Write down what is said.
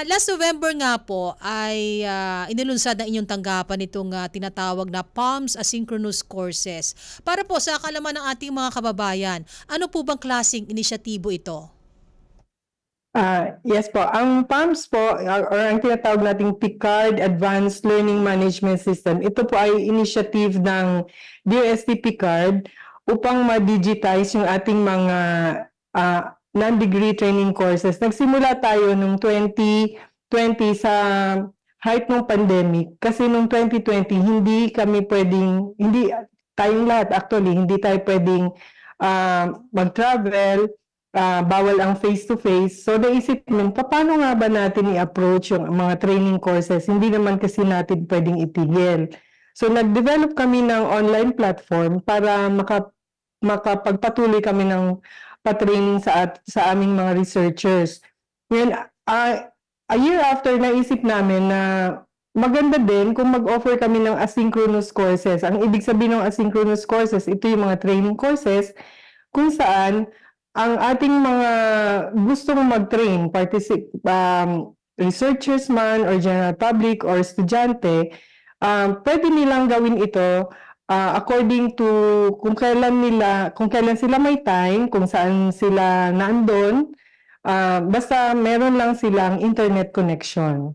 Last November nga po ay inilunsad ng inyong tanggapan itong tinatawag na PALMS Asynchronous Courses. Para po sa kalaman ng ating mga kababayan, ano po bang klaseng inisyatibo ito? Yes po, ang PAMS po or ang tinatawag nating PICARD Advanced Learning Management System, ito po ay initiative ng DOST PICARD upang ma-digitize yung ating mga non-degree training courses. Nagsimula tayo noong 2020 sa height ng pandemic kasi noong 2020 hindi tayong lahat actually, hindi tayo pwedeng mag-travel. Bawal ang face-to-face. So naisip namin, paano nga ba natin i-approach yung mga training courses? Hindi naman kasi natin pwedeng itigil. So nag-develop kami ng online platform para makapagpatuloy kami ng pa-training sa aming mga researchers. Ngayon, a year after, naisip namin na maganda din kung mag-offer kami ng asynchronous courses. Ang ibig sabihin ng asynchronous courses, ito yung mga training courses kung saan ang ating mga gustong mag-train, researchers man or general public or estudyante, pwede nilang gawin ito according to kung kailan sila may time, kung saan sila nandun, basta meron lang silang internet connection.